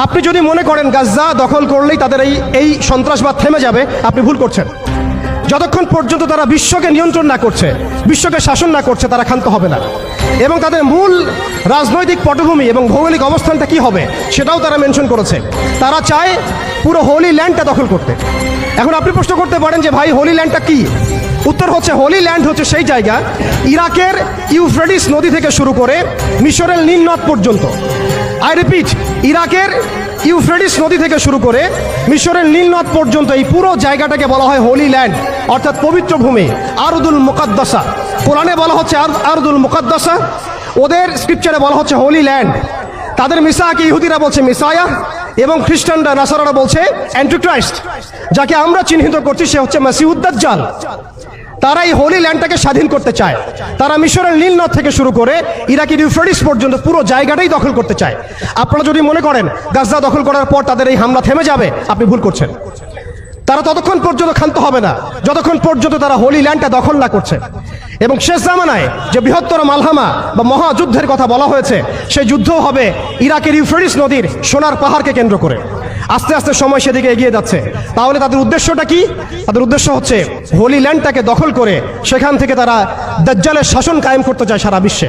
আপনি যদি মনে করেন গাজ্জা দখল করলেই তাদের এই সন্ত্রাসবাদ থেমে যাবে, আপনি ভুল করছেন। যতক্ষণ পর্যন্ত তারা বিশ্বকে নিয়ন্ত্রণ না করছে, বিশ্বকে শাসন না করছে, তারা ক্ষান্ত হবে না। এবং তাদের মূল রাজনৈতিক পটভূমি এবং ভৌগোলিক অবস্থানটা কি হবে সেটাও তারা মেনশন করেছে। তারা চায় পুরো হোলি ল্যান্ডটা দখল করতে। এখন আপনি প্রশ্ন করতে পারেন যে ভাই হোলি ল্যান্ডটা কি? উত্তর হচ্ছে, হোলি ল্যান্ড হচ্ছে সেই জায়গা ইরাকের ইউফ্রেটিস নদী থেকে শুরু করে মিশরের নীল নদ পর্যন্ত। আই রিপিট, ইরাকের ইউফ্রেটিস নদী থেকে শুরু করে মিশরের নীল নদ পর্যন্ত এই পুরো জায়গাটাকে বলা হয় হোলি ল্যান্ড, অর্থাৎ পবিত্র ভূমি, আরদুল মুকাদ্দাসা। কোরআনে বলা হচ্ছে আরদুল মুকাদ্দাসা, ওদের স্ক্রিপচারে বলা হচ্ছে হোলি ল্যান্ড। তাদের মিসাকে ইহুদিরা বলছে মিসায়া, এবং খ্রিস্টানরা নাসারারা বলছে অ্যান্টিক্রাইস্ট। যাকে আমরা চিহ্নিত করছি সে হচ্ছে মাসিহুদ দাজ্জাল। তারা এই হোলি ল্যান্ডটাকে স্বাধীন করতে চায়। তারা মিশরের নীল নদ থেকে শুরু করে ইরাকের ইউফ্রেটিস পর্যন্ত পুরো জায়গাটাই দখল করতে চায়। আপনারা যদি মনে করেন গাজ্জা দখল করার পর তাদের এই হামলা থেমে যাবে, আপনি ভুল করছেন। তারা ততক্ষণ পর্যন্ত ক্ষান্ত হবে না যতক্ষণ পর্যন্ত তারা হোলি ল্যান্ডটা দখল না করছে। এবং শেষ জামানায় যে বৃহত্তর মালহামা বা মহাযুদ্ধের কথা বলা হয়েছে, সেই যুদ্ধ হবে ইরাকের ইউফ্রেটিস নদীর সোনার পাহাড়কে কেন্দ্র করে। আস্তে আস্তে সময় সেদিকে এগিয়ে যাচ্ছে। তাহলে তাদের উদ্দেশ্যটা কি? তাদের উদ্দেশ্য হচ্ছে হোলি ল্যান্ডটাকে দখল করে সেখান থেকে তারা দাজ্জালের শাসন কায়েম করতে চায় সারা বিশ্বে।